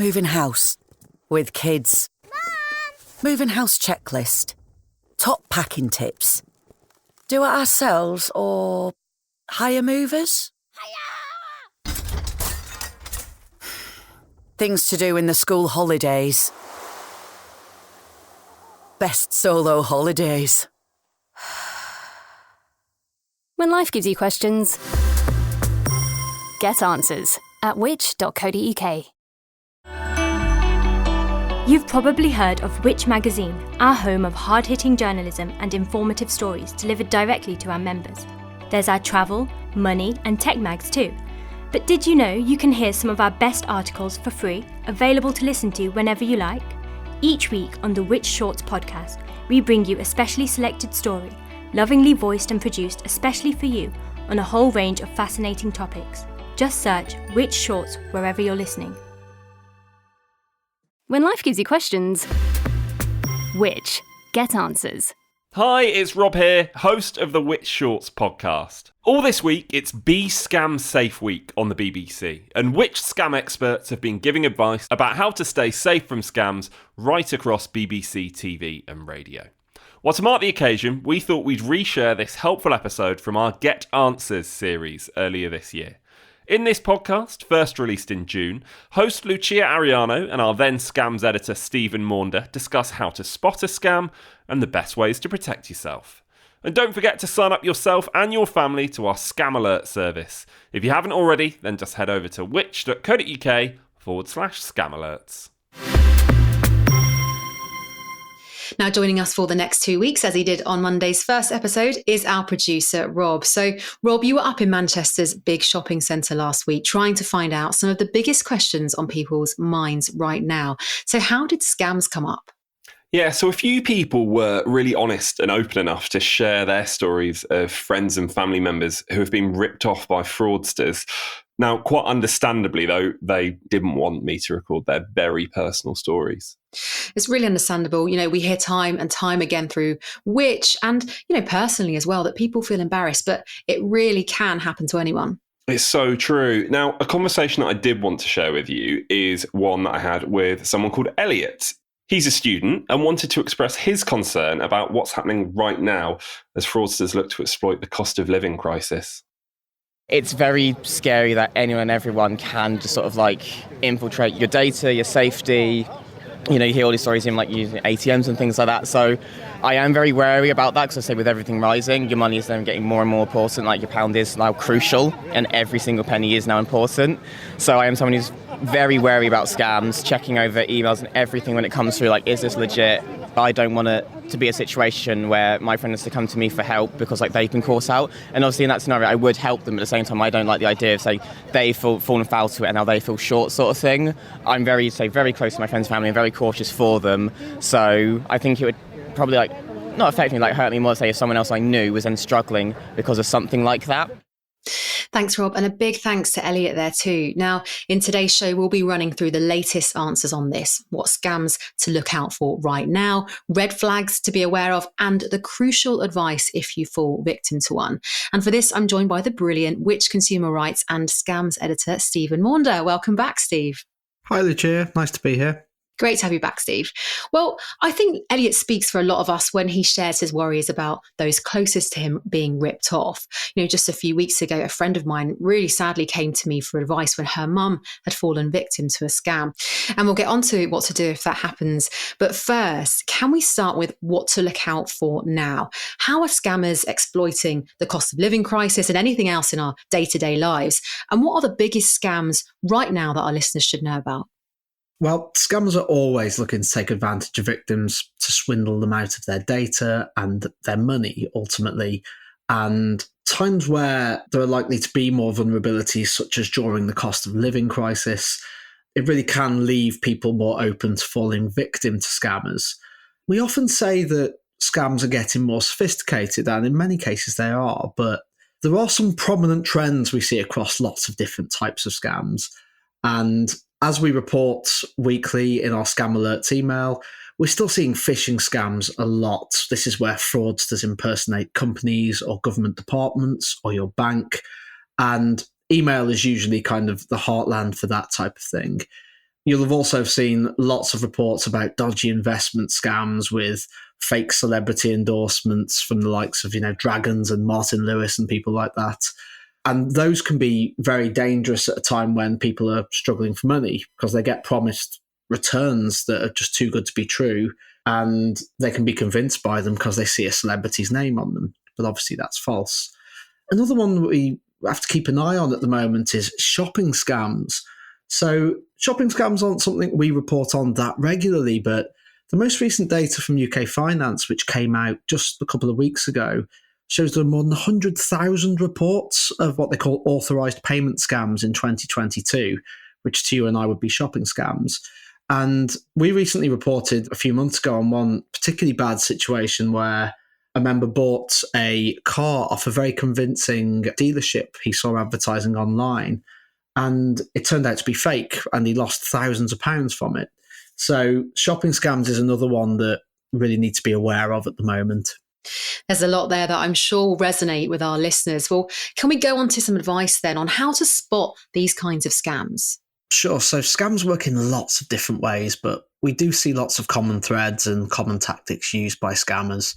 Moving house. With kids. Mum! Moving house checklist. Top packing tips. Do it ourselves or hire movers? Hiya! Things to do in the school holidays. Best solo holidays. When life gives you questions, get answers at which.co.uk. You've probably heard of Which Magazine, our home of hard-hitting journalism and informative stories delivered directly to our members. There's our travel, money and tech mags too. But did you know you can hear some of our best articles for free, available to listen to whenever you like? Each week on the Which Shorts podcast, we bring you a specially selected story, lovingly voiced and produced especially for you on a whole range of fascinating topics. Just search Which Shorts wherever you're listening. When life gives you questions, Which? Get answers. Hi, it's Rob here, host of the Which Shorts podcast. All this week, it's Be Scam Safe Week on the BBC, and Which scam experts have been giving advice about how to stay safe from scams right across BBC TV and radio. Well, to mark the occasion, we thought we'd reshare this helpful episode from our Get Answers series earlier this year. In this podcast, first released in June, host Lucia Ariano and our then scams editor Stephen Maunder discuss how to spot a scam and the best ways to protect yourself. And don't forget to sign up yourself and your family to our Scam Alert service. If you haven't already, then just head over to which.co.uk/scam alerts. Now joining us for the next 2 weeks, as he did on Monday's first episode, is our producer, Rob. So, Rob, you were up in Manchester's big shopping centre last week trying to find out some of the biggest questions on people's minds right now. So how did scams come up? Yeah, so a few people were really honest and open enough to share their stories of friends and family members who have been ripped off by fraudsters. Now, quite understandably, though, they didn't want me to record their very personal stories. It's really understandable. You know, we hear time and time again through Which and, you know, personally as well, that people feel embarrassed, but it really can happen to anyone. It's so true. Now, a conversation that I did want to share with you is one that I had with someone called Elliot. He's a student and wanted to express his concern about what's happening right now as fraudsters look to exploit the cost of living crisis. It's very scary that anyone and everyone can just sort of like infiltrate your data, your safety. You know, you hear all these stories in like using ATMs and things like that. So I am very wary about that because I say with everything rising, your money is then getting more and more important. Like your pound is now crucial and every single penny is now important. So I am someone who's very wary about scams, checking over emails and everything when it comes through, like, is this legit? I don't want it to be a situation where my friend has to come to me for help because like they've been caught out. And obviously in that scenario, I would help them. At the same time, I don't like the idea of, say, they've fallen foul to it and now they feel short sort of thing. I'm very close to my friend's family and very cautious for them. So I think it would probably not affect me, hurt me more, say, if someone else I knew was then struggling because of something like that. Thanks, Rob, and a big thanks to Elliot there too. Now, in today's show, we'll be running through the latest answers on this, what scams to look out for right now, red flags to be aware of, and the crucial advice if you fall victim to one. And for this, I'm joined by the brilliant Which consumer rights and scams editor, Stephen Maunder. Welcome back, Steve. Hi, Lucia. Nice to be here. Great to have you back, Steve. Well, I think Elliot speaks for a lot of us when he shares his worries about those closest to him being ripped off. You know, just a few weeks ago, a friend of mine really sadly came to me for advice when her mum had fallen victim to a scam. And we'll get on to what to do if that happens. But first, can we start with what to look out for now? How are scammers exploiting the cost of living crisis and anything else in our day-to-day lives? And what are the biggest scams right now that our listeners should know about? Well, scammers are always looking to take advantage of victims to swindle them out of their data and their money, ultimately. And times where there are likely to be more vulnerabilities, such as during the cost of living crisis, it really can leave people more open to falling victim to scammers. We often say that scams are getting more sophisticated, and in many cases they are, but there are some prominent trends we see across lots of different types of scams. And as we report weekly in our Scam Alerts email, we're still seeing phishing scams a lot. This is where fraudsters impersonate companies or government departments or your bank. And email is usually kind of the heartland for that type of thing. You'll have also seen lots of reports about dodgy investment scams with fake celebrity endorsements from the likes of, Dragons and Martin Lewis and people like that. And those can be very dangerous at a time when people are struggling for money because they get promised returns that are just too good to be true. And they can be convinced by them because they see a celebrity's name on them. But obviously that's false. Another one that we have to keep an eye on at the moment is shopping scams. So shopping scams aren't something we report on that regularly, but the most recent data from UK Finance, which came out just a couple of weeks ago, shows there are more than 100,000 reports of what they call authorised payment scams in 2022, which to you and I would be shopping scams. And we recently reported a few months ago on one particularly bad situation where a member bought a car off a very convincing dealership he saw advertising online, and it turned out to be fake, and he lost thousands of pounds from it. So shopping scams is another one that really need to be aware of at the moment. There's a lot there that I'm sure will resonate with our listeners. Well, can we go on to some advice then on how to spot these kinds of scams? Sure. So scams work in lots of different ways, but we do see lots of common threads and common tactics used by scammers.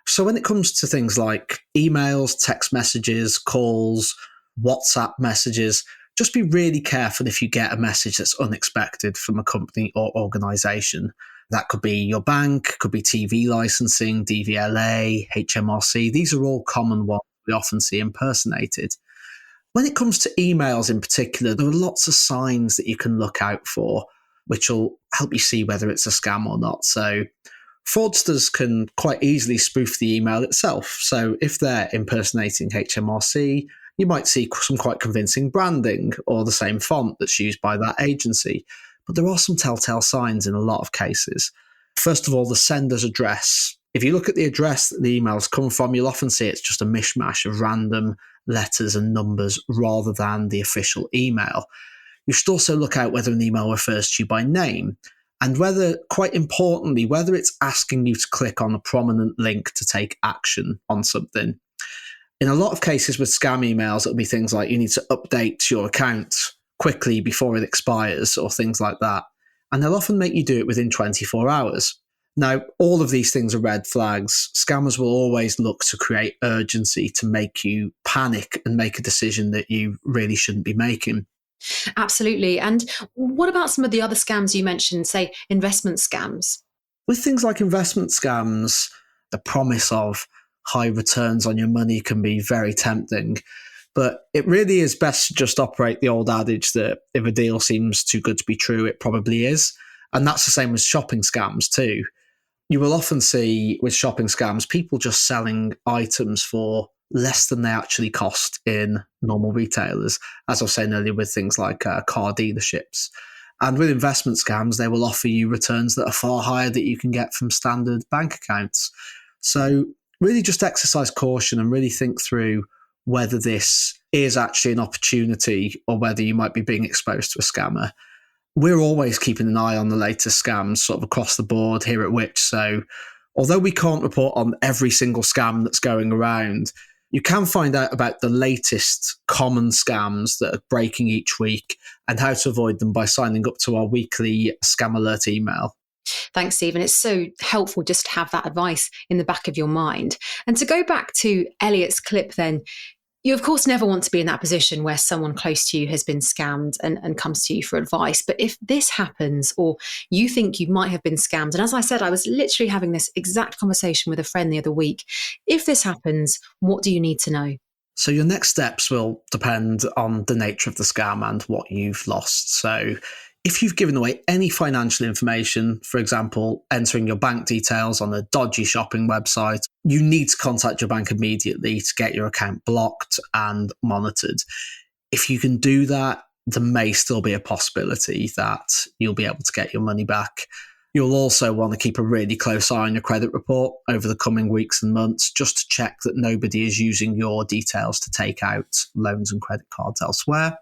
So when it comes to things like emails, text messages, calls, WhatsApp messages, just be really careful if you get a message that's unexpected from a company or organisation. That could be your bank, could be TV licensing, DVLA, HMRC. These are all common ones we often see impersonated. When it comes to emails in particular, there are lots of signs that you can look out for, which will help you see whether it's a scam or not. So fraudsters can quite easily spoof the email itself. So if they're impersonating HMRC, you might see some quite convincing branding or the same font that's used by that agency. But there are some telltale signs in a lot of cases. First of all, the sender's address. If you look at the address that the emails come from, you'll often see it's just a mishmash of random letters and numbers rather than the official email. You should also look out whether an email refers to you by name and whether, quite importantly, whether it's asking you to click on a prominent link to take action on something. In a lot of cases with scam emails, it'll be things like you need to update your account quickly before it expires or things like that. And they'll often make you do it within 24 hours. Now, all of these things are red flags. Scammers will always look to create urgency to make you panic and make a decision that you really shouldn't be making. Absolutely. And what about some of the other scams you mentioned, say investment scams? With things like investment scams, the promise of high returns on your money can be very tempting. But it really is best to just operate the old adage that if a deal seems too good to be true, it probably is. And that's the same with shopping scams too. You will often see with shopping scams, people just selling items for less than they actually cost in normal retailers, as I was saying earlier with things like car dealerships. And with investment scams, they will offer you returns that are far higher that you can get from standard bank accounts. So really just exercise caution and really think through whether this is actually an opportunity or whether you might be being exposed to a scammer. We're always keeping an eye on the latest scams sort of across the board here at Which. So although we can't report on every single scam that's going around, you can find out about the latest common scams that are breaking each week and how to avoid them by signing up to our weekly scam alert email. Thanks, Stephen. It's so helpful just to have that advice in the back of your mind. And to go back to Elliot's clip then, you of course never want to be in that position where someone close to you has been scammed and comes to you for advice. But if this happens or you think you might have been scammed, and as I said, I was literally having this exact conversation with a friend the other week. If this happens, what do you need to know? So your next steps will depend on the nature of the scam and what you've lost. So if you've given away any financial information, for example, entering your bank details on a dodgy shopping website, you need to contact your bank immediately to get your account blocked and monitored. If you can do that, there may still be a possibility that you'll be able to get your money back. You'll also want to keep a really close eye on your credit report over the coming weeks and months, just to check that nobody is using your details to take out loans and credit cards elsewhere.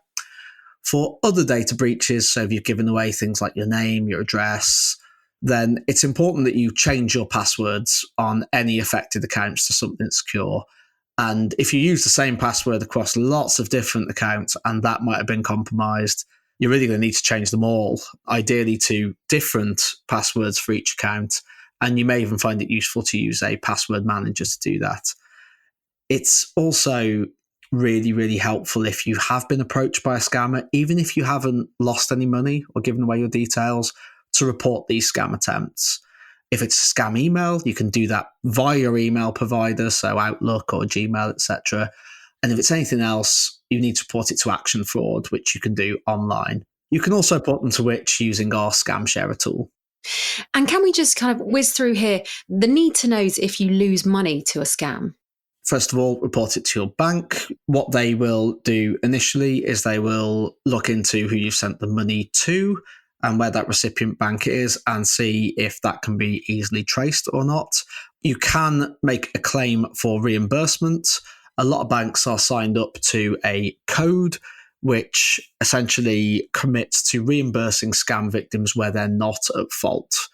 For other data breaches, so if you've given away things like your name, your address, then it's important that you change your passwords on any affected accounts to something secure. And if you use the same password across lots of different accounts and that might have been compromised, you're really going to need to change them all, ideally to different passwords for each account. And you may even find it useful to use a password manager to do that. It's also really, really helpful if you have been approached by a scammer, even if you haven't lost any money or given away your details, to report these scam attempts. If it's a scam email, you can do that via your email provider, so Outlook or Gmail, etc. And if it's anything else, you need to report it to Action Fraud, which you can do online. You can also report them to Which using our Scam Sharer tool. And can we just kind of whiz through here the need to knows if you lose money to a scam? First of all, report it to your bank. What they will do initially is they will look into who you've sent the money to and where that recipient bank is and see if that can be easily traced or not. You can make a claim for reimbursement. A lot of banks are signed up to a code which essentially commits to reimbursing scam victims where they're not at fault.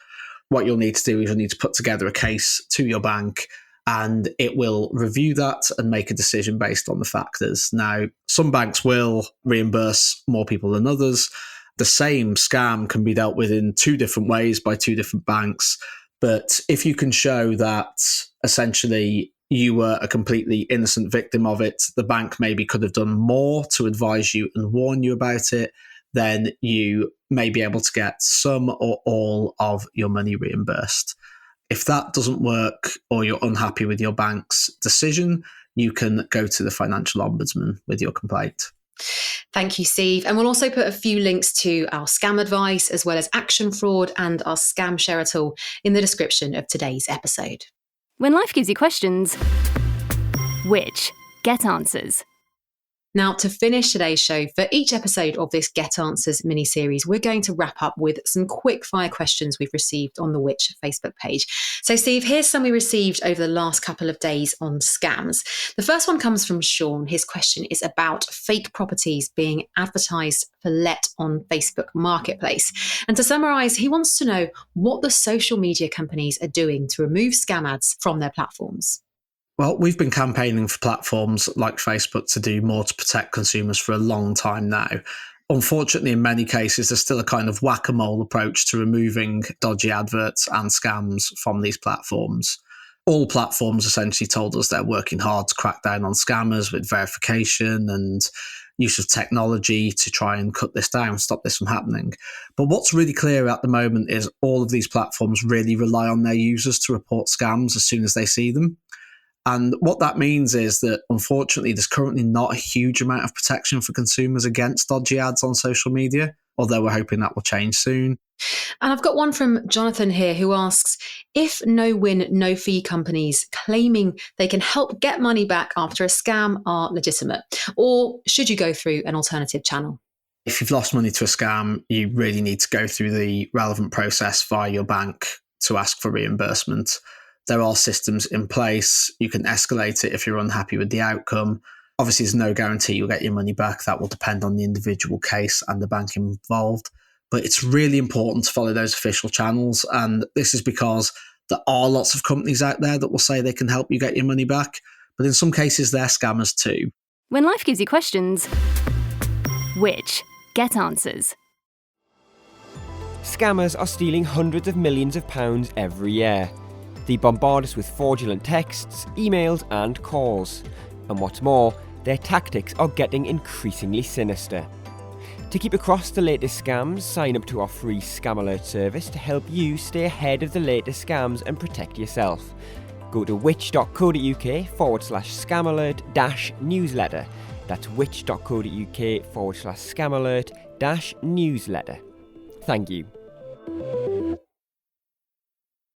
What you'll need to do is you'll need to put together a case to your bank, and it will review that and make a decision based on the factors. Now, some banks will reimburse more people than others. The same scam can be dealt with in two different ways by two different banks. But if you can show that essentially you were a completely innocent victim of it, the bank maybe could have done more to advise you and warn you about it, then you may be able to get some or all of your money reimbursed. If that doesn't work or you're unhappy with your bank's decision, you can go to the Financial Ombudsman with your complaint. Thank you, Steve. And we'll also put a few links to our scam advice as well as Action Fraud and our Scam Sharer tool in the description of today's episode. When life gives you questions, Which get answers. Now, to finish today's show, for each episode of this Get Answers mini-series, we're going to wrap up with some quick-fire questions we've received on the Which Facebook page. So, Steve, here's some we received over the last couple of days on scams. The first one comes from Sean. His question is about fake properties being advertised for let on Facebook Marketplace. And to summarise, he wants to know what the social media companies are doing to remove scam ads from their platforms. Well, we've been campaigning for platforms like Facebook to do more to protect consumers for a long time now. Unfortunately, in many cases, there's still a kind of whack-a-mole approach to removing dodgy adverts and scams from these platforms. All platforms essentially told us they're working hard to crack down on scammers with verification and use of technology to try and cut this down, stop this from happening. But what's really clear at the moment is all of these platforms really rely on their users to report scams as soon as they see them. And what that means is that, unfortunately, there's currently not a huge amount of protection for consumers against dodgy ads on social media, although we're hoping that will change soon. And I've got one from Jonathan here who asks, if no-win, no-fee companies claiming they can help get money back after a scam are legitimate, or should you go through an alternative channel? If you've lost money to a scam, you really need to go through the relevant process via your bank to ask for reimbursement. There are systems in place. You can escalate it if you're unhappy with the outcome. Obviously, there's no guarantee you'll get your money back. That will depend on the individual case and the bank involved. But it's really important to follow those official channels. And this is because there are lots of companies out there that will say they can help you get your money back. But in some cases, they're scammers too. When life gives you questions, Which get answers. Scammers are stealing hundreds of millions of pounds every year. They bombard us with fraudulent texts, emails and calls. And what's more, their tactics are getting increasingly sinister. To keep across the latest scams, sign up to our free Scam Alert service to help you stay ahead of the latest scams and protect yourself. Go to which.co.uk/scamalert-newsletter. That's which.co.uk/scamalert-newsletter. Thank you.